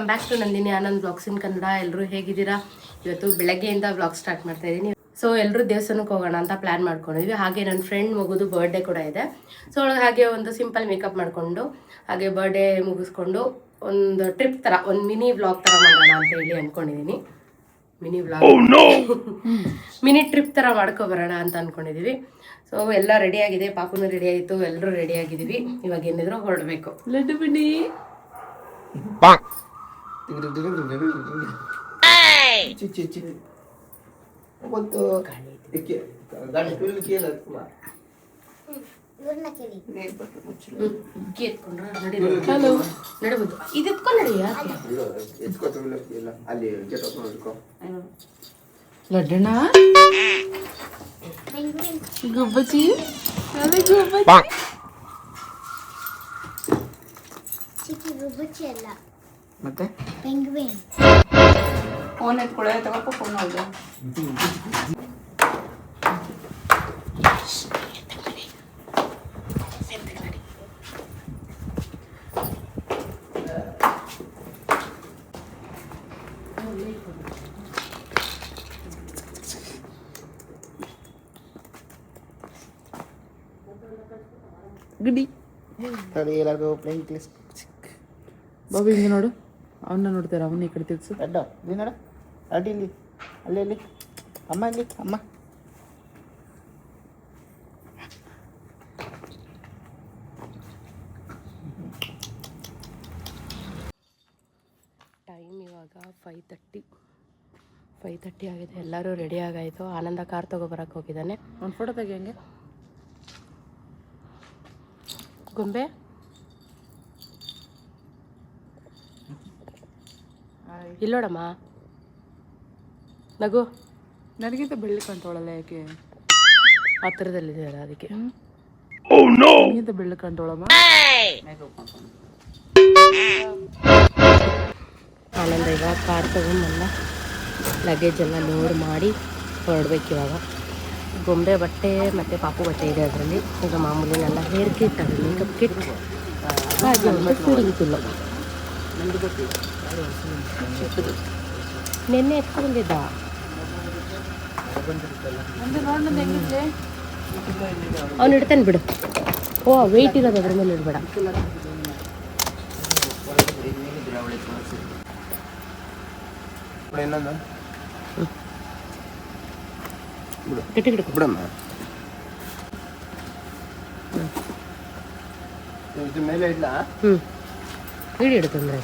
Welcome back to Nandini Anand blogs in Kannada. ಎಲ್ಲರೂ ಹೇಗಿದ್ದೀರಾ? ಇವತ್ತು ಬೆಳಗ್ಗೆಯಿಂದ ಬ್ಲಾಗ್ ಸ್ಟಾರ್ಟ್ ಮಾಡ್ತಾ ಇದ್ದೀನಿ. ಸೊ ಎಲ್ಲರೂ ದೇವಸ್ಥಾನಕ್ಕೆ ಹೋಗೋಣ ಅಂತ ಪ್ಲಾನ್ ಮಾಡ್ಕೊಂಡಿದ್ವಿ. ಹಾಗೆ ನನ್ನ ಫ್ರೆಂಡ್ ಮಗುದು ಬರ್ಡೇ ಕೂಡ ಇದೆ. ಸೊ ಹಾಗೆ ಒಂದು ಸಿಂಪಲ್ ಮೇಕಪ್ ಮಾಡಿಕೊಂಡು ಹಾಗೆ ಬರ್ಡೇ ಮುಗಿಸ್ಕೊಂಡು ಒಂದು ಟ್ರಿಪ್ ಥರ ಒಂದು ಮಿನಿ ವ್ಲಾಗ್ ಥರ ಮಾಡೋಣ ಅಂತ ಹೇಳಿ ಅಂದ್ಕೊಂಡಿದ್ದೀನಿ. ಮಿನಿ ವ್ಲಾಗ್ ಮಿನಿ ಟ್ರಿಪ್ ಥರ ಮಾಡ್ಕೊಬರೋಣ ಅಂತ ಅಂದ್ಕೊಂಡಿದ್ದೀವಿ. ಸೊ ಎಲ್ಲ ರೆಡಿ ಆಗಿದೆ, ಪಾಪುನು ರೆಡಿ ಆಯಿತು, ಎಲ್ಲರೂ ರೆಡಿ ಆಗಿದ್ದೀವಿ. ಇವಾಗ ಏನಿದ್ರು ಹೊರಡಬೇಕು. ಲಡ್ಡು ಬಿಡಿ ಲಡ್ಡಣ್ಣ ಗುಬ್ಬಚ್ಚಿ ಗುಬ್ಬಚ್ಚಿ ಅಲ್ಲ ಮತ್ತೆ ಪೆಂಗ್ವಿನ್. ಫೋನ್ ಎತ್ಕೊಳ್ಳೆ, ತಗೋಪ್ಪ ಫೋನ್. ಹೌದಾ ಗುಡಿ ಬಾಬು ಹಿಂಗೆ ನೋಡು, ಅವನ್ನ ನೋಡ್ತಾರೆ, ಅವನ್ನ ಈ ಕಡೆ ತಿರ್ಸು. ನೀ ನೋಡ ಅಡ್ಡಿ ಇಲ್ಲಿ ಅಲ್ಲಿ ಅಮ್ಮ ಇಲ್ಲಿ ಅಮ್ಮ. ಟೈಮ್ ಇವಾಗ 5:30 ಆಗಿದೆ. ಎಲ್ಲರೂ ರೆಡಿ ಆಗಾಯಿತು. ಆನಂದ ಕಾರ್ ತೊಗೊಬರಕ್ಕೆ ಹೋಗಿದ್ದಾನೆ. ಒಂದು ಫೋಟೋ ತೆಗಿ ಹಂಗೆ. ಗೊಂಬೆ ಇಲ್ಲೋಡಮ್ಮ, ನಗು. ನನಗಿಂತ ಬೆಳ್ಳಿ ಕಂಟೋಳಲ್ಲ, ಯಾಕೆ ಆ ಥರದಲ್ಲಿದೆ ಅದಕ್ಕೆ. ನನಗಿಂತ ಬೆಳ್ಳಿ ಕಂಟೋಳಮ್ಮ. ಆನಂದ ಇವಾಗ ಕಾರ್ ತಗೊಂಡೆಲ್ಲ ಲಗೇಜ್ ಎಲ್ಲ ಲೋಡ್ ಮಾಡಿ ಹೊರಡ್ಬೇಕು. ಇವಾಗ ಗೊಂಬೆ ಬಟ್ಟೆ ಮತ್ತು ಪಾಪು ಬಟ್ಟೆ ಇದೆ ಅದರಲ್ಲಿ. ಈಗ ಮಾಮೂಲಿನೆಲ್ಲ ಹೇರ್ ಕಿಟ್, ಅದು ಮೇಕಪ್ ಕಿಟ್, ಹಾಗೆ ಒಂದು ಫೀಡಿಂಗ್ ಪಿಲ್ಲೋ. ನೆನ್ನೆ ಎತ್ಕೊಂಡಿದ್ದ ಅವ್ನು ಇಡ್ತಾನೆ ಬಿಡು. ಓ ವೆಯ್ಟ್ ಇರೋದು ಅದ್ರ ಮೇಲೆ ಇಡಬೇಡ. ಗಟ್ಟಿ ಹಿಡ್ಕೊ ಬಿಡಮ್ಮ. ಮೇಲೆ ಇಲ್ಲ. ಹಿಡಿ ಹಿಡ್ತಂದ್ರೆ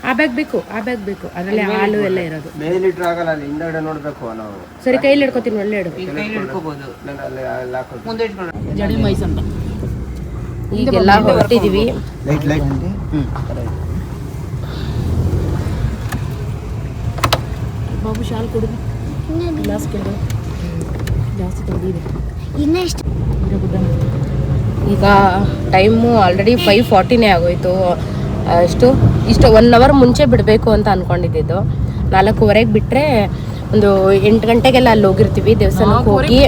ಆ ಬ್ಯಾಗ್ ಬೇಕು, ಆ ಬ್ಯಾಗ್ ಬೇಕು. ಅದರಲ್ಲಿ ಹಾಲು ಎಲ್ಲ ಇರೋದು. ಮೇಲೆ ಇಟ್ರೆ ಆಗಲ್ಲ, ಅಲ್ಲಿ ಹಿಂದಗಡೆ ನೋಡ್ಬೇಕು ನಾವು. ಸರಿ, ಕೈಲಿ ಹಿಡ್ಕೊತೀನಿ. ಒಳ್ಳೆ ಹಿಡು. ಜಡಿ ಮೈಸ್ ಅಂತ ಈಗೆಲ್ಲ ಹೊರಟಿದ್ದೀವಿ. ಲೈಟ್ ಬಾಬು ಶಾಲ್ ಕೊಡು, ಗ್ಲಾಸ್ ಕೇಳು, ಜಾಸ್ತಿ ತೊಗೊಂಡಿದೆ. ಇನ್ನೆಷ್ಟು ಈಗ ಟೈಮು ಆಲ್ರೆಡಿ 5:40 ಆಗೋಯ್ತು. ಇಷ್ಟು 1 ಅವರ್ ಮುಂಚೆ ಬಿಡಬೇಕು ಅಂತ ಅಂದ್ಕೊಂಡಿದ್ದು. 4:15 ಬಿಟ್ಟರೆ ಒಂದು 8 ಗಂಟೆಗೆಲ್ಲ ಅಲ್ಲಿ ಹೋಗಿರ್ತೀವಿ ದೇವಸ್ಥಾನಕ್ಕೆ ಹೋಗಿ.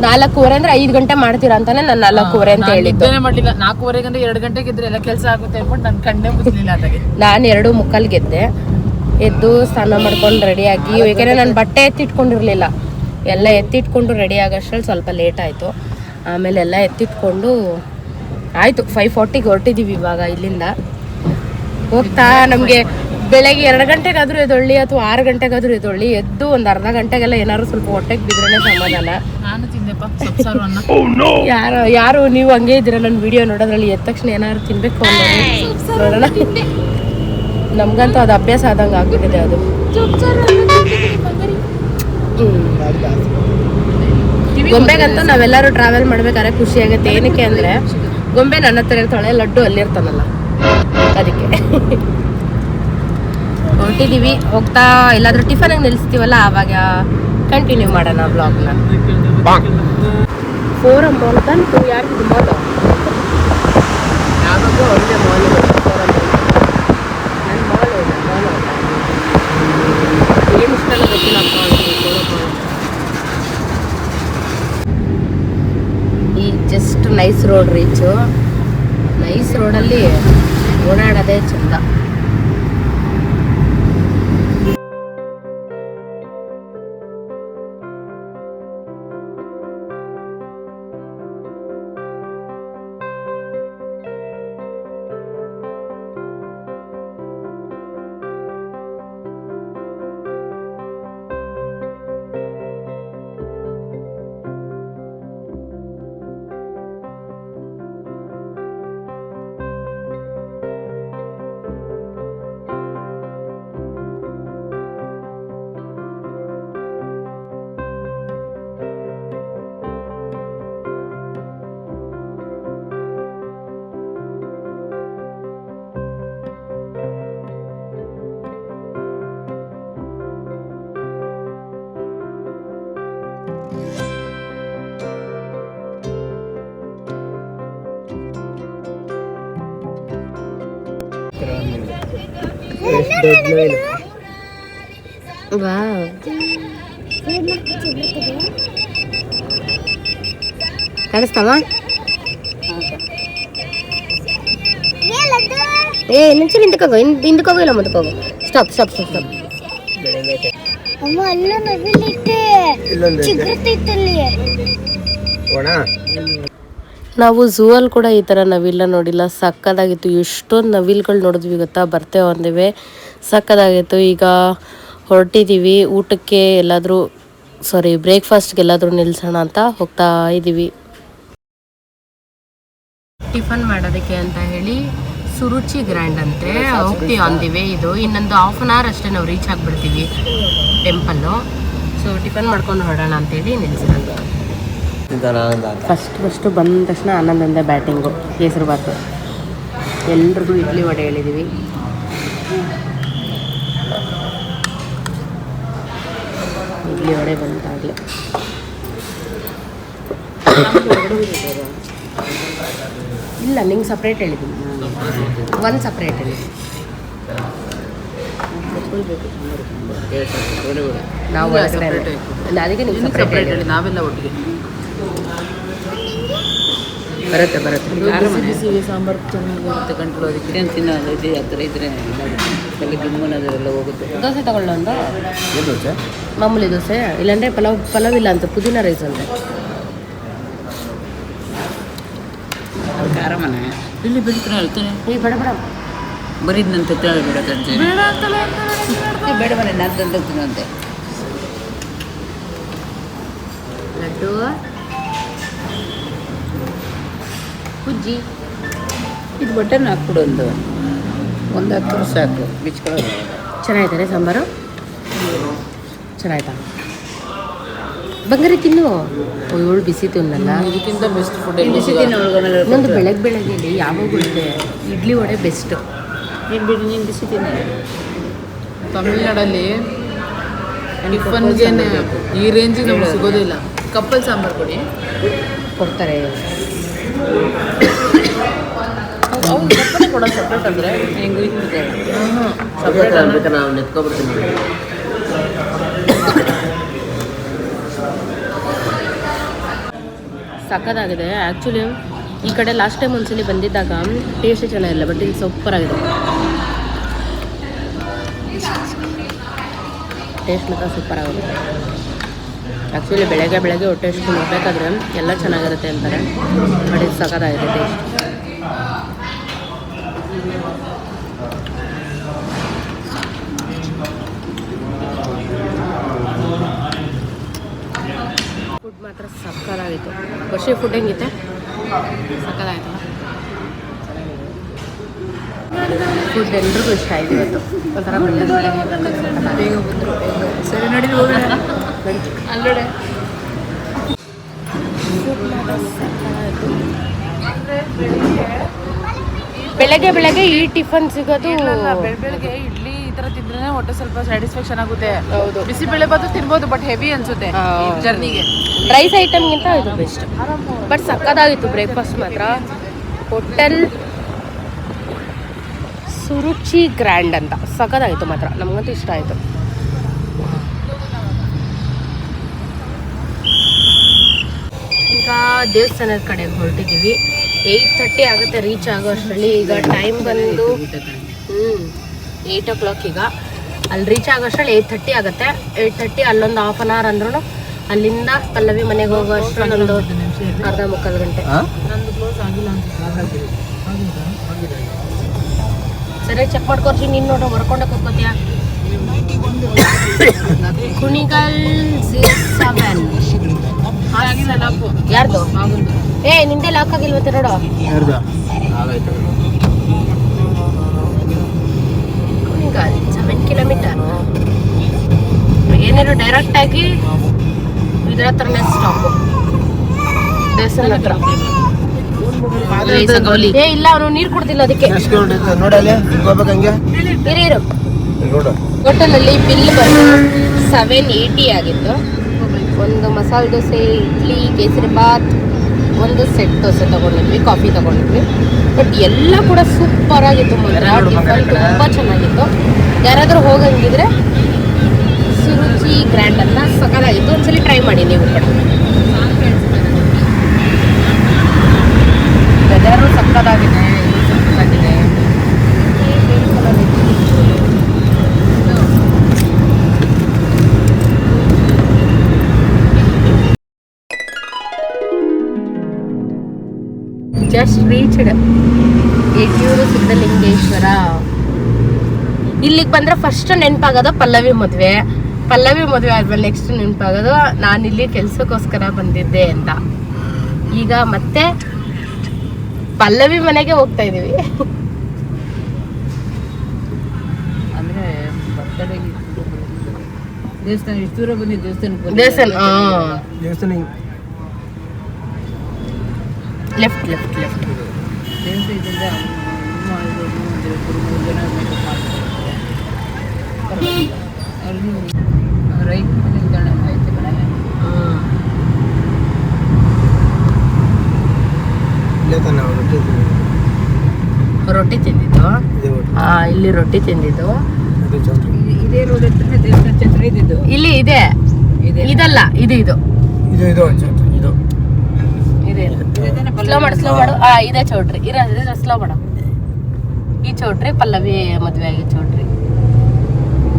4:15 ಅಂದರೆ 5 ಗಂಟೆ ಮಾಡ್ತೀರಾ ಅಂತಾನೆ ನಾನು 4:15 ಅಂತ ಹೇಳಿದ್ದು. ಮಾಡಲಿಲ್ಲ, 4:15 ಅಂದ್ರೆ 2 ಗಂಟೆಗೆ ಇದ್ರೆ ಎಲ್ಲ ಕೆಲಸ ಆಗುತ್ತೆ ಅನ್ಕೊಂಡು ನನ್ನ ಕಣ್ಣೇ ಮುಚ್ಚಲಿಲ್ಲ. ಅದಾಗೆ ನಾನು 2:45 ಗೆದ್ದೆ. ಎದ್ದು ಸ್ನಾನ ಮಾಡ್ಕೊಂಡು ರೆಡಿಯಾಗಿ, ಯಾಕೆಂದರೆ ನಾನು ಬಟ್ಟೆ ಎತ್ತಿಟ್ಕೊಂಡಿರಲಿಲ್ಲ. ಎಲ್ಲ ಎತ್ತಿಟ್ಕೊಂಡು ರೆಡಿ ಆಗೋಷ್ಟ್ರಲ್ಲಿ ಸ್ವಲ್ಪ ಲೇಟ್ ಆಯಿತು. ಆಮೇಲೆ ಎಲ್ಲ ಎತ್ತಿಟ್ಕೊಂಡು ಆಯಿತು 5:40ಗೆ ಹೊರಟಿದ್ದೀವಿ. ಇವಾಗ ಇಲ್ಲಿಂದ ಹೋಗ್ತಾ ನಮಗೆ ಬೆಳಗ್ಗೆ 2 ಗಂಟೆಗಾದರೂ ಎದ್ದೊಳ್ಳಿ ಅಥವಾ 6 ಗಂಟೆಗಾದರೂ ಎದ್ದೊಳ್ಳಿ, ಎದ್ದು ಒಂದು ಅರ್ಧ ಗಂಟೆಗೆಲ್ಲ ಏನಾದ್ರು ಸ್ವಲ್ಪ ಹೊಟ್ಟೆಗೆ ಬಿದ್ರೇ ಸಮಾಧಾನ. ನಾನು ತಿಂದೆಪ್ಪ. ಯಾರು ನೀವು ಹಂಗೆ ಇದ್ದೀರಾ ನನ್ನ ವಿಡಿಯೋ ನೋಡೋದ್ರಲ್ಲಿ. ಎದ್ದ ತಕ್ಷಣ ಏನಾದ್ರು ತಿನ್ಬೇಕು ನೋಡೋಣ. ನಮ್ಗಂತೂ ಅದು ಅಭ್ಯಾಸ ಆದಂಗೆ ಆಗ್ಬಿಟ್ಟಿದೆ ಅದು. ಗೊಂಬೆಗಂತೂ ನಾವೆಲ್ಲರೂ ಟ್ರಾವೆಲ್ ಮಾಡ್ಬೇಕಾದ್ರೆ ಖುಷಿ ಆಗುತ್ತೆ. ಏನಕ್ಕೆ ಅಂದರೆ ಗೊಂಬೆ ನನ್ನ ಹತ್ರ ಇರ್ತಾಳೆ, ಲಡ್ಡು ಅಲ್ಲಿರ್ತಾನಲ್ಲ, ಅದಕ್ಕೆ. ಹೊರಟಿದ್ದೀವಿ. ಹೋಗ್ತಾ ಎಲ್ಲಾದ್ರೂ ಟಿಫನ್ಗೆ ನಿಲ್ಲಿಸ್ತೀವಲ್ಲ, ಆವಾಗ ಕಂಟಿನ್ಯೂ ಮಾಡೋಣ ಬ್ಲಾಗ್ನ. ಫೋರಮ್ ಮಾಲ್ ಬಂತು. ಯಾರಿಗೂ ಮಾಲ್ ಯಾವಾಗೂ ಒಳ್ಳೆ ಮಾಲ್ ಇದೆ. ನನ್ನ ಮಾಲ್ ಇದೆ, ಏನು ಇಷ್ಟ ಗೊತ್ತಿಲ್ಲಪ್ಪ. ಈ just nice road reach. Nice ರೋಡಲ್ಲಿ ಓಡಾಡೋದೇ ಚಂದ. ವಾವ್, ಕಾಣಿಸ್ತಾವ? ಏ ನಿಂಚೂರು ಹಿಂದಕ್ಕೋಗು, ಹಿಂದಕ್ಕೋಗು ಇಲ್ಲ ಮುಂದಕ್ಕೋಗು. Stop stop stop stop. ಅಮ್ಮ ಅಲ್ಲ ನವಿಲಿಟ್ಟೆ ಚಿಗುರ್ತೈತಲ್ಲಿ. ನಾವು ಝೂ ಅಲ್ಲಿ ಕೂಡ ಈ ಥರ ನವಿಲ ನೋಡಿಲ್ಲ, ಸಕ್ಕದಾಗಿತ್ತು. ಎಷ್ಟೊಂದು ನವಿಲ್ಗಳು ನೋಡಿದ್ವಿ ಗೊತ್ತಾ, ಬರ್ತೇವೆ ಅಂದಿವೆ, ಸಕ್ಕದಾಗಿತ್ತು. ಈಗ ಹೊರಟಿದ್ದೀವಿ ಊಟಕ್ಕೆ ಎಲ್ಲಾದರೂ, ಬ್ರೇಕ್ಫಾಸ್ಟ್ಗೆ ಎಲ್ಲಾದರೂ ನಿಲ್ಸೋಣ ಅಂತ ಹೋಗ್ತಾ ಇದ್ದೀವಿ. ಟಿಫನ್ ಮಾಡೋದಕ್ಕೆ ಅಂತ ಹೇಳಿ ಸುರುಚಿ ಗ್ರ್ಯಾಂಡ್ ಅಂತೆ ಹೋಗ್ತೀವಿ ಅಂದಿವೆ. ಇದು ಇನ್ನೊಂದು 1/2 hour ಅಷ್ಟೇ ನಾವು ರೀಚ್ ಆಗಿಬಿಡ್ತೀವಿ ಟೆಂಪಲ್ಲು. ಸೊ ಟಿಫನ್ ಮಾಡ್ಕೊಂಡು ಹೊರಡೋಣ ಅಂತೇಳಿ ನಿಲ್ಸಿರೋದು. ಫಸ್ಟ್ ಬಂದ ತಕ್ಷಣ ಆನಂದಿಂದ ಬ್ಯಾಟಿಂಗು, ಕೇಸರಿ ಬಾತು. ಎಲ್ರಿಗೂ ಇಡ್ಲಿ ವಡೆ ಹೇಳಿದ್ದೀವಿ. ಇಡ್ಲಿ ವಡೆ ಬಂದಾಗಲೇ ಇಲ್ಲ, ನಿಂಗೆ ಸಪ್ರೇಟ್ ಹೇಳಿದ್ದೀನಿ, ಒಂದು ಸಪ್ರೇಟ್ ಹೇಳಿದ್ದೀನಿ. ನಾವು ಅದಕ್ಕೆ ನಿಮ್ಗೆ ಸಪ್ರೇಟ್ ಹೇಳಿ, ನಾವೆಲ್ಲ ಒಟ್ಟಿಗೆ ಬರುತ್ತೆ. ಬಿಸಿ ಸಾಂಬಾರು ಚೆನ್ನಾಗಿರುತ್ತೆ, ಗಂಟಲು ಅದಕ್ಕೆ ತಿನ್ನೋದು ಇದೆ. ಆ ಥರ ಇದ್ರೆ ದುಮ್ಮನದೆಲ್ಲ ಹೋಗುತ್ತೆ. ದೋಸೆ ತಗೊಳ್ಳೋ ಒಂದು ಮಾಮೂಲಿ ದೋಸೆ, ಇಲ್ಲಾಂದರೆ ಪಲಾವ್ ಇಲ್ಲ ಅಂತ, ಪುದೀನ ರೈಸ್ ಅಂತ. ಖಾರ ಮನೆ ಇಲ್ಲಿ ಬಿಡ್ತಾನೆ ಹೇಳ್ತಾನೆ, ಈ ಬೇಡ ಬರೀದ್ನಂತ ಬೇಡ ಕಣ್ಜೆ, ಬೇಡ ಮನೆ ನಾನು ತಿನ್ನಂತೆ. ಲಡ್ಡು ಕುಜ್ಜಿ, ಇದು ಬಟನ್ ಹಾಕ್ಬಿಡು, ಒಂದು ಹಾಕ್ಬಿಡು ಸಾಕು, ಬಿಚ್ಕೊಳ್ಳೋದು. ಚೆನ್ನಾಗಿದ್ದಾರೆ ಸಾಂಬಾರು, ಚೆನ್ನಾಯ್ತಾ? ಬಂಗಾರಿ ತಿನ್ನು. ಏಳು ಬಿಸಿ ತಿನ್ನಲ್ಲ, ಇದಕ್ಕಿಂತ ಬೆಸ್ಟ್ ಫುಡ್ ಬಿಸಿ ಇನ್ನೊಂದು ಬೆಳಗ್ಗೆ ಯಾವಾಗೂ ಇದೆ ಇಡ್ಲಿ ವಡೆ ಬೆಸ್ಟ್. ನೀನು ಬಿಡಿ, ನೀನು ಬಿಸಿ ತಿನ್ನಿ. ತಮಿಳ್ನಾಡಲ್ಲಿ ಟಿಫನ್ಗೆ ಈ ರೇಂಜಿಗೆ ನಮ್ಗೆ ಸಿಗೋದಿಲ್ಲ. ಕಪ್ಪಲ್ ಸಾಂಬಾರು ಕೊಡಿ ಕೊಡ್ತಾರೆ. ಅವ್ರು ಕಪ್ಪನೆ ಕೊಡೋದು ಸಪ್ರೇಟ್ ಅಂದರೆ ಹೆಂಗೆ ಸಪ್ರೇಟ್ ಅದಕ್ಕೆ ನಾವು ನೆತ್ಕೊಬಿಡ್ತೀನಿ. ಸಕ್ಕತ್ತಾಗಿದೆ. ಆ್ಯಕ್ಚುಲಿ ಈ ಕಡೆ ಲಾಸ್ಟ್ ಟೈಮ್ ಒಂದ್ಸಲಿ ಬಂದಿದ್ದಾಗ ಟೇಸ್ಟ್ ಚೆನ್ನಾಗಿಲ್ಲ, ಬಟ್ ಇಲ್ಲಿ ಸೂಪರ್ ಆಗಿದೆ. ಟೇಸ್ಟ್ ಮಾತ್ರ ಸೂಪರ್ ಆಗುತ್ತೆ. ಆ್ಯಕ್ಚುಲಿ ಬೆಳಗ್ಗೆ ಹೊಟ್ಟೆ ಎಷ್ಟು ನೋಡಬೇಕಾದ್ರೆ ಎಲ್ಲ ಚೆನ್ನಾಗಿರುತ್ತೆ ಅಂತಾರೆ, ಬಟ್ ಇದು ಸಕ್ಕತ್ತಾಗಿದೆ ಟೇಸ್ಟ್. ಫುಡ್ ಮಾತ್ರ ಸಕ್ಕತ್ತಾಗಿತ್ತು. ವರ್ಷ ಫುಡ್ ಹೆಂಗಿತ್ತು? ಸಕ್ಕತ್ತಾಯ್ತಲ್ಲ. ಫುಡ್ ಎಲ್ರಿಗೂ ಇಷ್ಟ ಆಯ್ತು ಇವತ್ತು. ಒಂಥರ ಬೇಗ ಬಂದರು. ಸರಿ ನಡಿ ಹೋಗೋಣ. ಅಲ್ಲೋಡೆ ಬೆಳಗ್ಗೆ ಈ ಟಿಫನ್ ಸಿಗೋದು. ಬೆಳಗ್ಗೆ ಇಡ್ಲಿ ಈ ಥರ ತಿಂದ್ರೆ ಹೊಟ್ಟೆ ಸ್ವಲ್ಪ ಸ್ಯಾಟಿಸ್ಫ್ಯಾಕ್ಷನ್ ಆಗುತ್ತೆ. ಹೌದು, ಬಿಸಿಬೇಳೆ ಬಾತು ತಿನ್ಬೋದು, ಬಟ್ ಹೆವಿ ಅನ್ಸುತ್ತೆ ಜರ್ನಿಗೆ. ರೈಸ್ ಐಟಮ್ಗಿಂತ ಇದು ಬೆಸ್ಟ್, ಬಟ್ ಸಕ್ಕತ್ತಾಗಿತ್ತು ಬ್ರೇಕ್ಫಾಸ್ಟ್ ಮಾತ್ರ. ಹೋಟೆಲ್ ಸುರುಚಿ ಗ್ರ್ಯಾಂಡ್ ಅಂತ ಸಕ್ಕತ್ತಾಗಿತ್ತು ಮಾತ್ರ, ನಮಗಂತೂ ಇಷ್ಟ ಆಯಿತು. ಈಗ ದೇವಸ್ಥಾನದ ಕಡೆಗೆ ಹೊರಟಿದ್ದೀವಿ. 8:30 ಆಗುತ್ತೆ ರೀಚ್ ಆಗೋ ಅಷ್ಟರಲ್ಲಿ. ಈಗ ಟೈಮ್ ಬಂದು 8 o'clock. ಈಗ ಅಲ್ಲಿ ರೀಚ್ ಆಗೋ ಅಷ್ಟರಲ್ಲಿ 8:30 ಆಗುತ್ತೆ. 8:30 ಅಲ್ಲೊಂದು ಹಾಫ್ ಅನ್ ಅವರ್ ಅಂದ್ರೂ ಅಲ್ಲಿಂದ ಪಲ್ಲವಿ ಮನೆಗೆ ಹೋಗೋ ಅಷ್ಟರಲ್ಲಿ ಒಂದು ಅರ್ಧ ಮುಕ್ಕಾಲು ಗಂಟೆ. ಸರಿ ಚೆಕ್ ಮಾಡ್ಕೊಡ್ತೀನಿ. ನೀನು ನೋಡ್ರಿ ಹೊರ್ಕೊಂಡೆ ಕೂತ್ಕೋತೀಯ. ಕುಣಿಗಲ್ 07 ಯಾರ್ದು? ಏ ನಿಂದೆ ಲಾಕ್ ಆಗಿಲ್ವತ್ತೆ ನೋಡು. ಕುಣಿಗಲ್ 7 ಕಿಲೋಮೀಟರ್. ಏನೇನು ಡೈರೆಕ್ಟ್ ಆಗಿ ಇದ್ರ ಹತ್ರನೇ ಸ್ಟಾಪ್, ದೇವಸ್ಥಾನ ಹತ್ರ. ಏ ಇಲ್ಲ, ಅವನು ನೀರು ಕುಡ್ದಿಲ್ಲ ಅದಕ್ಕೆ. ಇರು ಹೋಟೆಲಲ್ಲಿ ಬಿಲ್ ಬಂದು 780 ಆಗಿತ್ತು. ಒಂದು ಮಸಾಲೆ ದೋಸೆ, ಇಡ್ಲಿ, ಕೇಸರಿ ಬಾತ್, ಒಂದು ಸೆಟ್ ದೋಸೆ ತಗೊಂಡಿದ್ವಿ, ಕಾಫಿ ತಗೊಂಡಿದ್ವಿ. ಬಟ್ ಎಲ್ಲ ಕೂಡ ಸೂಪರ್ ಆಗಿತ್ತು ಮಾತ್ರ. ಟಿಫನ್ ತುಂಬ ಚೆನ್ನಾಗಿತ್ತು. ಯಾರಾದರೂ ಹೋಗಂಗಿದ್ರೆ ಸುರುಚಿ ಗ್ರ್ಯಾಂಡ್ ಅಂತ ಸಕಲಾಗಿತ್ತು. ಒಂದ್ಸಲಿ ಟ್ರೈ ಮಾಡಿ ನೀವು ಕೂಡ. ವೆದರು ಸಕ್ಕದಾಗಿದೆ, ಸಕ್ಕದಾಗಿದೆ. Just reached Yediyur Siddhalingeshwara. ಇಲ್ಲಿಗೆ ಬಂದ್ರೆ ಫಸ್ಟ್ ನೆನಪಾಗೋದು ಪಲ್ಲವಿ ಮದುವೆ. ಪಲ್ಲವಿ ಮದುವೆ ಆದ್ಮೇಲೆ ನೆಕ್ಸ್ಟ್ ನೆನಪಾಗೋದು ನಾನಿಲ್ಲಿ ಕೆಲ್ಸಕ್ಕೋಸ್ಕರ ಬಂದಿದ್ದೆ ಅಂತ. ಈಗ ಮತ್ತೆ ಪಲ್ಲವಿ ಮನೆಗೆ ಹೋಗ್ತಾ ಇದೀವಿ. ಅಂದ್ರೆ ದೇವಸ್ಥಾನ ಎಷ್ಟು ದೂರ ಬಂದಿದ್ದು? ದೇವಸ್ಥಾನ ದೇವಸ್ಥಾನ ಲೆಫ್ಟ್ ಲೆಫ್ಟ್ ಲೆಫ್ಟ್. ದೇವಸ್ಥಾನದಿಂದ 3 ಜನ ರೈಟ್ ನಿಲ್ದಾಣ ಆಯ್ತು ಕಡೆ. ರೊಟ್ಟಿ ತಿಂದಿದ್ದು. ಇಲ್ಲಿ ರೊಟ್ಟಿ ತಿಂದಿದ್ದು. ಇದೇ ರೋಡ್ ಹತ್ರ ದೇವಸ್ಥಾನ ಛತ್ರ ಇದ್ದಿದ್ದು. ಇಲ್ಲಿ ಇದೆ, ಇದಲ್ಲ, ಇದು ಇದು ಸ್ಲೋ ಮಾಡು, ಸ್ಲೋ ಮಾಡು. ಇದೇ ಚೌಟ್ರಿ. ಸ್ಲೋ ಮಾಡು. ಈ ಚೌಟ್ರಿ ಪಲ್ಲವಿ ಮದುವೆ ಆಗಿ ಚೌಟ್ರಿ.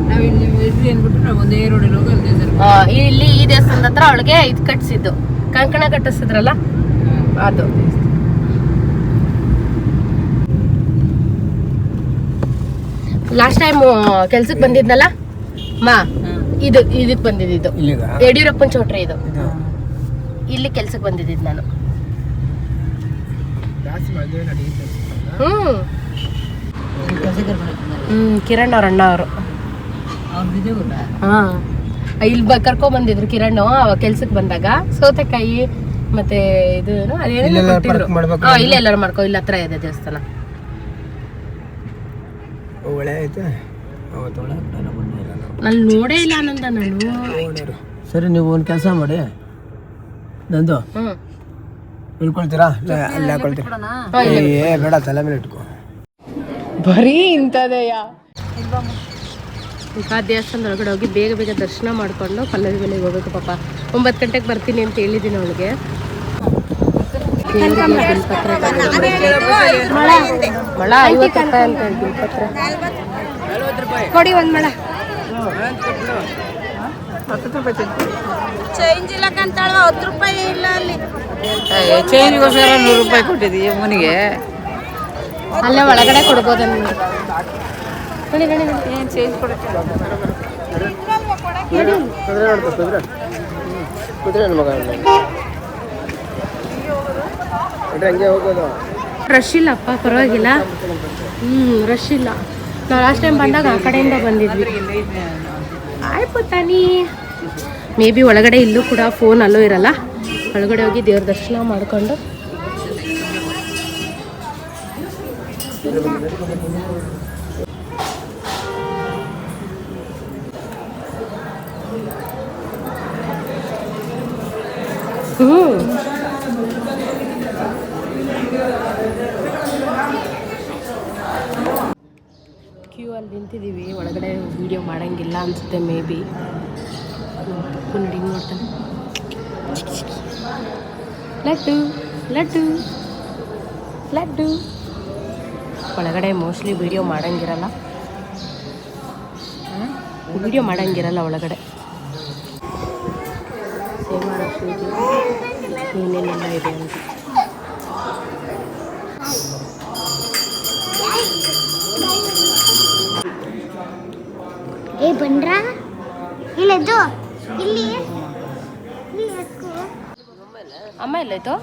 ನಾವು ಇಲ್ಲಿ ಅಂದ್ಬಿಟ್ಟು ನಾವು ಒಂದೇ ರೋಡಲ್ಲಿ ಹೋಗಿ ಅಲ್ಲಿ ದೇವಸ್ಥಾನ. ಇಲ್ಲಿ ಈ ದೇವಸ್ಥಾನದ ಹತ್ರ ಅವಳಿಗೆ ಇದು ಕಟ್ಸಿದ್ದು, ಕಂಕಣ ಕಟ್ಟಿಸಿದ್ರಲ್ಲ ಅದು. ಲಾಸ್ಟ್ ಟೈಮ್ ಕೆಲ್ಸಕ್ಕೆ ಬಂದಿದ್ನಲ್ಲ ಮಾ, ಇದಕ್ಕೆ ಬಂದಿದ್ದು ಯಡಿಯೂರಪ್ಪನ ಚೌಟ್ರಿ ಇದು. ಇಲ್ಲಿ ಕೆಲ್ಸಕ್ಕೆ ಬಂದಿದ್ದು ನಾನು. ಕಿರಣ್ ಅವ್ರ ಅಣ್ಣ ಅವರು. ಇಲ್ಲಿ ಕರ್ಕೊಂಡ್ ಬಂದಿದ್ರು ಕಿರಣ್ ಕೆಲ್ಸಕ್ಕೆ ಬಂದಾಗ. ಸೌತೆಕಾಯಿ ಮತ್ತೆ ಇದು ಇಲ್ಲ ಎಲ್ಲರೂ ಮಾಡ್ಕೊ. ಇಲ್ಲಿ ಹತ್ರ ಇದೆ ದೇವಸ್ಥಾನ. ನಾನು ನೋಡೇ ಇಲ್ಲ ಆನಂದ ನಾನು. ಸರಿ, ನೀವು ಒಂದು ಕೆಲಸ ಮಾಡಿ, ನಂದು ಇಳ್ಕೊಳ್ತೀರಾ? ಅಲ್ಲಿ ಹಾಕೊಳ್ತೀರಾ? ಏ ಬೇಡ, ತಲೆ ಮೇಲೆ ಇಟ್ಕೋ. ಬರೀ ಇಂಥದೆಯಾ? ದೇವಸ್ಥಾನದ ಒಳಗಡೆ ಹೋಗಿ ಬೇಗ ಬೇಗ ದರ್ಶನ ಮಾಡ್ಕೊಂಡು ಪಲ್ಲವಿ ಮನೆಗೆ ಹೋಗ್ಬೇಕು. ಪಾಪ 9 ಗಂಟೆಗೆ ಬರ್ತೀನಿ ಅಂತ ಹೇಳಿದ್ದೀನಿ ಅವಳಿಗೆ. ಮಳ 50 ರೂಪಾಯಿ ಅಂತ ಬಿಲ್ಪತ್ರ ಕೊಡಿ. ಒಂದು ಮಳ ಚೇಂಜ್ ಇಲ್ಲ ಕಂತಾಳ. 10 ರೂಪಾಯಿ ಇಲ್ಲ ಅಲ್ಲಿ. ಚೇಂಜ್ಗೋಸ್ಕರ 100 ರೂಪಾಯಿ ಕೊಟ್ಟಿದ್ದೀವಿ ಅಮ್ಮನಿಗೆ. ಅಲ್ಲೇ ಒಳಗಡೆ ಕೊಡ್ಬೋದು. ಏನು ಚೇಂಜ್ ಕೊಡುತ್ತೆ? ರಶ್ ಇಲ್ಲಪ್ಪ, ಪರವಾಗಿಲ್ಲ. ರಶ್ ಇಲ್ಲ. ನಾವು ಲಾಸ್ಟ್ ಟೈಮ್ ಬಂದಾಗ ಆ ಕಡೆಯಿಂದ ಬಂದಿದ್ವಿ. ಆಯ್ತು ತಾನಿ. ಮೇ ಬಿ ಒಳಗಡೆ ಇಲ್ಲೂ ಕೂಡ ಫೋನ್ ಅಲ್ಲೂ ಇರಲ್ಲ. ಒಳಗಡೆ ಹೋಗಿ ದೇವ್ರ ದರ್ಶನ ಮಾಡಿಕೊಂಡು ಕ್ಯೂ ಅಲ್ಲಿ ನಿಂತಿದ್ದೀವಿ. ಒಳಗಡೆ ವಿಡಿಯೋ ಮಾಡೋಂಗಿಲ್ಲ ಅನಿಸುತ್ತೆ ಮೇ ಬಿ. ಹಿಂಗೆ ನೋಡ್ತಾನೆ. ಲಡ್ಡು ಲಡ್ಡು ಲಡ್ಡು. ಒಳಗಡೆ ಮೋಸ್ಟ್ಲಿ ವಿಡಿಯೋ ಮಾಡಂಗಿರಲ್ಲ ಒಳಗಡೆ. ಸೇವಾರಕ್ಷಿಗೆ ಏನೇನೆಲ್ಲ ಇದೆ ಅಂತ. ಏ ಬಂದ್ರಾ ಇಲ್ಲದು ಇಲ್ಲಿ ಅಮ್ಮ ಎಲ್ಲಾಯ್ತು?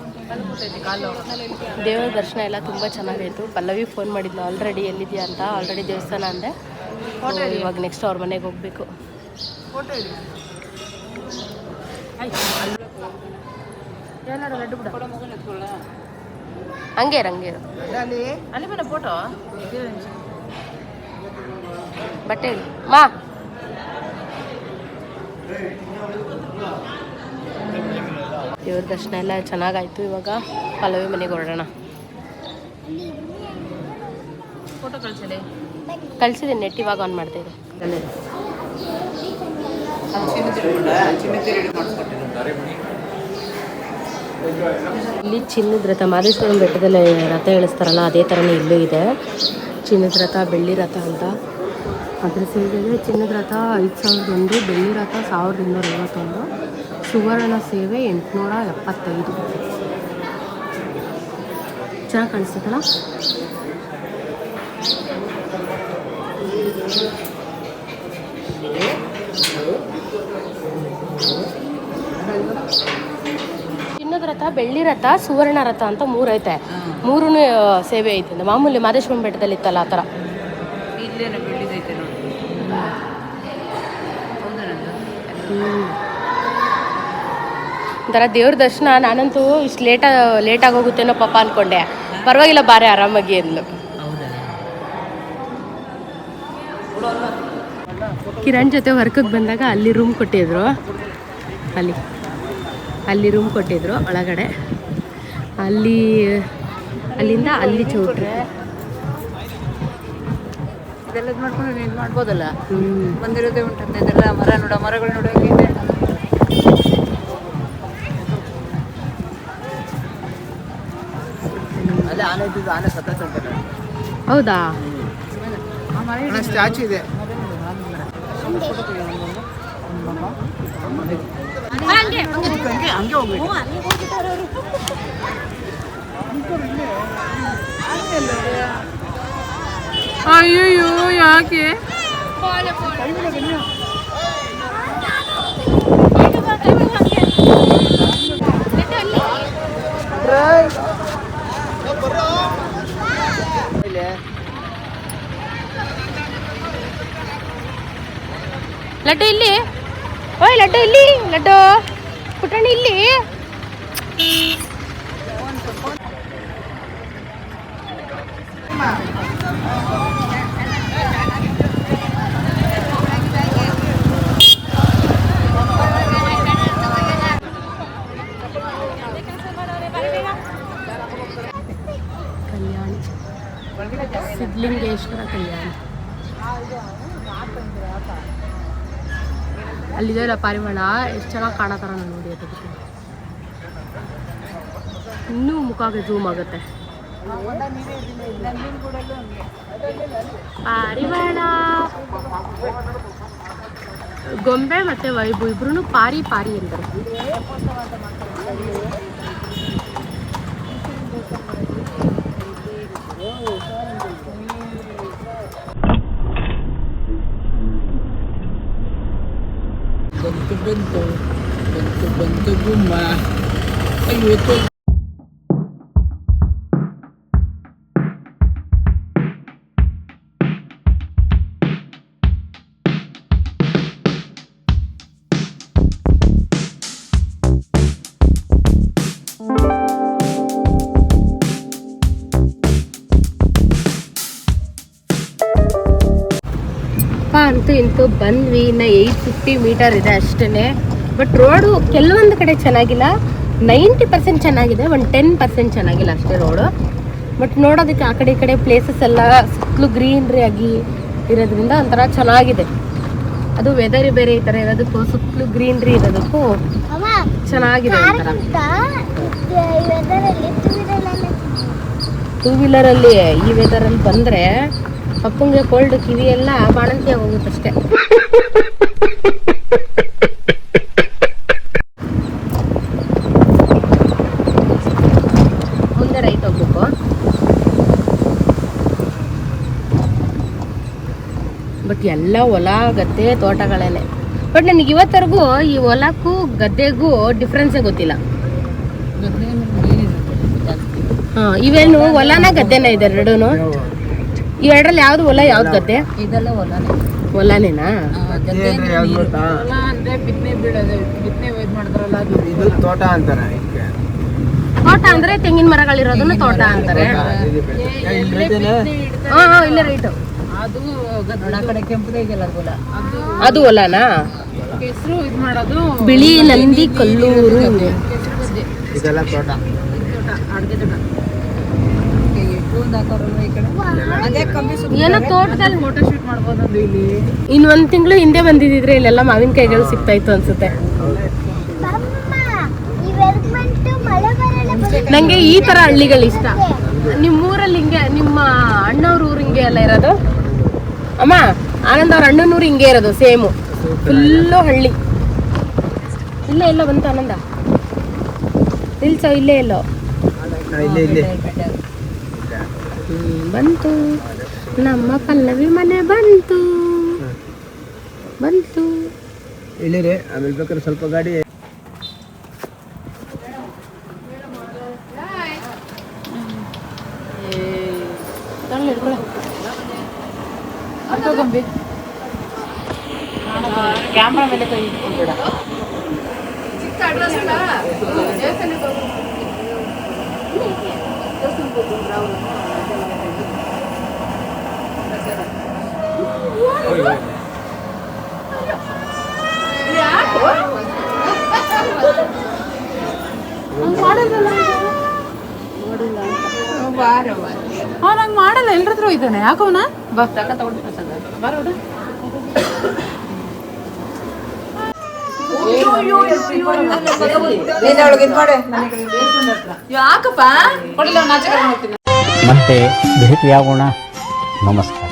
ದೇವರ ದರ್ಶನ ಎಲ್ಲ ತುಂಬ ಚೆನ್ನಾಗಾಯಿತು. ಪಲ್ಲವಿ ಫೋನ್ ಮಾಡಿದ್ಲು ಆಲ್ರೆಡಿ ಎಲ್ಲಿದೆಯಾ ಅಂತ. ಆಲ್ರೆಡಿ ದೇವಸ್ಥಾನ ಅಂದೆ. ಇವಾಗ ನೆಕ್ಸ್ಟ್ ಅವ್ರ ಮನೆಗೆ ಹೋಗ್ಬೇಕು. ಹಂಗೆ ಅಲ್ಲಿ ಬನ್ನ ಫೋಟೋ ಬಟ್ಟೆ ಮಾ ದೇವ್ರ ದರ್ಶನ ಎಲ್ಲ ಚೆನ್ನಾಗಾಯ್ತು. ಇವಾಗ ಪಲ್ಲವಿ ಮನೆಗೆ ಹೊರಡೋಣ. ಫೋಟೋ ಕಳ್ಸಿದ್ದೀನಿ ನೆಟ್ ಇವಾಗ ಆನ್ ಮಾಡ್ತಾ ಇದೆ. ಇಲ್ಲಿ ಚಿನ್ನದ ರಥ ಮಾದೇಶ್ವರನ ಬೆಟ್ಟದಲ್ಲಿ ರಥ ಇಳಿಸ್ತಾರಲ್ಲ ಅದೇ ಥರನೇ ಇಲ್ಲೂ ಇದೆ. ಚಿನ್ನದ ರಥ, ಬೆಳ್ಳಿ ರಥ ಅಂತ. ಅದ್ರ ಸೇವೆಗೆ ಚಿನ್ನದ ರಥ 5001, ಬೆಳ್ಳಿ ರಥ 1251, ಸುವರ್ಣ ಸೇವೆ 875. ಚೆನ್ನಾಗಿ ಕಾಣಿಸ್ತೈತಲ್ಲ. ಚಿನ್ನದ ರಥ, ಬೆಳ್ಳಿ ರಥ, ಸುವರ್ಣ ರಥ ಅಂತ 3 ಐತೆ. 3 ಸೇವೆ ಐತೆ. ಮಾಮೂಲಿ ಮಾದೇಶ್ವರನ ಬೆಟ್ಟದಲ್ಲಿ ಇತ್ತಲ್ಲ ಆ ಥರ. ಒಂಥರ ದೇವ್ರ ದರ್ಶನ. ನಾನಂತೂ ಇಷ್ಟು ಲೇಟಾಗಿ ಹೋಗುತ್ತೇನೋ ಪಾಪ ಅಂದ್ಕೊಂಡೆ. ಪರವಾಗಿಲ್ಲ ಬಾರೆ ಆರಾಮಾಗಿ ಅಂದ್ಲು. ಕಿರಣ್ ಜೊತೆ ವರ್ಕಿಗೆ ಬಂದಾಗ ಅಲ್ಲಿ ರೂಮ್ ಕೊಟ್ಟಿದ್ರು. ಅಲ್ಲಿ ರೂಮ್ ಕೊಟ್ಟಿದ್ರು ಒಳಗಡೆ. ಅಲ್ಲಿಂದ ಅಲ್ಲಿ ಚೌಟ್ರಿ. ಇದೆಲ್ಲ ಮಾಡ್ಕೊಂಡು ಇದು ಮಾಡ್ಬೋದಲ್ಲ. ಬಂದಿರೋದೇ ಉಂಟಂತ ಇದೆಲ್ಲ ಮರಗಳು ನೋಡೋಕೆ. ಹೌದಾ? ಸ್ಟ್ಯಾಚು ಇದೆ. ಹಂಗೆ ಹೋಗ್ಬೇಕು. ಅಯ್ಯೋ ಯಾಕೆ? ಲಡ್ಡು ಇಲ್ಲಿ. ಓಯ್ ಲಡ್ಡು ಇಲ್ಲಿ. ಲಡ್ಡು ಪುಟ್ಟಣಿ ಇಲ್ಲಿ. ಕಲ್ಯಾಣಿ, ಸಿದ್ಧಲಿಂಗೇಶ್ವರ ಕಲ್ಯಾಣಿ. ಅಲ್ಲಿದೆಯಲ್ಲ ಪಾರಿವಾಳ, ಎಷ್ಟು ಚೆನ್ನಾಗಿ ಕಾಣತ್ತಾರ ನೋಡಿ. ಅದಕ್ಕೆ ಇನ್ನೂ ಮುಖಕ್ಕೆ ಜೂಮ್ ಆಗುತ್ತೆ. ಪಾರಿವಾಳ, ಗೊಂಬೆ ಮತ್ತೆ ವೈಭು ಇಬ್ರು ಪಾರಿ ಅಂತಾರೆ. ಬಂತು ಗುಮ್ಮ. ಅಯ್ಯೋ ಅಂತೂ ಬಂದ್ವಿ. ಇನ್ನು 850 ಮೀಟರ್ ಇದೆ ಅಷ್ಟೇ. ಬಟ್ ರೋಡು ಕೆಲವೊಂದು ಕಡೆ ಚೆನ್ನಾಗಿಲ್ಲ. 90% ಚೆನ್ನಾಗಿದೆ, ಒಂದು 10% ಚೆನ್ನಾಗಿಲ್ಲ ಅಷ್ಟೇ ರೋಡು. ಬಟ್ ನೋಡೋದಕ್ಕೆ ಆ ಕಡೆ ಈ ಕಡೆ ಪ್ಲೇಸಸ್ ಎಲ್ಲ ಸುತ್ತಲೂ ಗ್ರೀನ್ರಿ ಆಗಿ ಇರೋದ್ರಿಂದ ಒಂಥರ ಚೆನ್ನಾಗಿದೆ. ಅದು ವೆದರ್ ಬೇರೆ ಈ ಥರ ಇರೋದಕ್ಕೂ ಸುತ್ತಲೂ ಗ್ರೀನ್ರಿ ಇರೋದಕ್ಕೂ ಚೆನ್ನಾಗಿದೆ. ಟೂ ವೀಲರಲ್ಲಿ ಈ ವೆದರಲ್ಲಿ ಬಂದರೆ ಪಪ್ಪಂಗೆ ಕೋಲ್ಡ್ ಕಿವಿ ಎಲ್ಲ ಬಾಣಂತಿಯಾಗಿ ಹೋಗುತ್ತಷ್ಟೇ. ಮುಂದೆ ರೈಟ್ ಹೋಗ್ಬೇಕು. ಬಟ್ ಎಲ್ಲ ಹೊಲ ಗದ್ದೆ ತೋಟಗಳೇನೆ. ಬಟ್ ನನಗೆ ಇವತ್ತರೆಗೂ ಈ ಹೊಲಕ್ಕೂ ಗದ್ದೆಗೂ ಡಿಫ್ರೆನ್ಸೇ ಗೊತ್ತಿಲ್ಲ. ಹಾಂ, ಇವೇನು ಹೊಲನ ಗದ್ದೆನ ಇದೆ ಎರಡೂನು? ಇವೆರಡರಲ್ಲಿ ಯಾವ್ದು ಹೊಲ ಯಾವ್ದು ಗದ್ದೆ? ಇದೆಲ್ಲ ಹೊಲನೇನಾ? ಹೊಲ ಅಂದ್ರೆ ಬಿತ್ತನೆ ಬೀಳೋದು, ಬಿತ್ತನೆ ಇದು ಮಾಡಿದ್ರಲ್ಲ ಅದು. ಇದು ತೋಟ ಅಂತಾರೆ. ತೋಟ ಅಂದ್ರೆ ತೆಂಗಿನ ಮರಗಳಿರೋದನ್ನ ತೋಟ ಅಂತಾರೆ. ಹಾಂ ಹಾಂ, ಇಲ್ಲೇ ರೈಟು. ಅದು ಕಡೆ ಕೆಂಪುದೇ ಇದೆಯಲ್ಲ ಹೊಲ, ಅದು ಹೊಲನಾ? ಹೆಸರು ಇದು ಮಾಡೋದು ಬಿಳಿ ನಂದಿ ಕಲ್ಲೂರು. ಇದೆಲ್ಲ ತೋಟ. ಅಡ್ಗೆ ತೋಟ. ಏನೋ ತೋಟದಲ್ಲಿ ಫೋಟೋ ಶೂಟ್ ಮಾಡ್ಬೋದು ಅಂದ್ರೆ ಇಲ್ಲಿ. ಇನ್ನೊಂದು ತಿಂಗಳು ಹಿಂದೆ ಬಂದಿದ್ರೆ ಇಲ್ಲೆಲ್ಲ ಮಾವಿನಕಾಯಿಗಳು ಸಿಗ್ತಾ ಇತ್ತು ಅನ್ಸುತ್ತೆ. ನಂಗೆ ಈ ತರ ಹಳ್ಳಿಗಳು ಇಷ್ಟ. ನಿಮ್ಮೂರಲ್ಲಿ ಹಿಂಗೆ, ನಿಮ್ಮ ಅಣ್ಣವ್ರ ಊರು ಹಿಂಗೆ ಎಲ್ಲ ಇರೋದು? ಅಮ್ಮ, ಆನಂದ್ ಅವ್ರ ಅಣ್ಣನೂರು ಹಿಂಗೆ ಇರೋದು ಸೇಮು, ಫುಲ್ಲು ಹಳ್ಳಿ. ಇಲ್ಲೇ ಎಲ್ಲ ಬಂತು ಆನಂದ, ನಿಲ್ಸೋ ಇಲ್ಲೇ ಎಲ್ಲೋ ಬಂತು. ನಮ್ಮ ಪಲ್ಲವಿ ಮನೆ ಬಂತು ಬಂತು. ಇಲ್ಲಿರಿ, ಆಮೇಲೆ ಬೇಕಾದ್ರೆ ಸ್ವಲ್ಪ ಗಾಡಿ. ಕ್ಯಾಮ್ರಾ ಮೇಲೆ ಕೈ ಇಟ್ಕೊಂಡ್ಬಿಡ. ನಂಗೆ ಮಾಡಲ್ಲ, ಎಲ್ರ ಹತ್ರ ಇದ್ದಾನೆ. ಯಾಕವನ ಯಾಕಪ್ಪ ಕೊಡಲ್ಲ. ಮತ್ತೆ ಭೇಟಿಯಾಗೋಣ. ನಮಸ್ಕಾರ.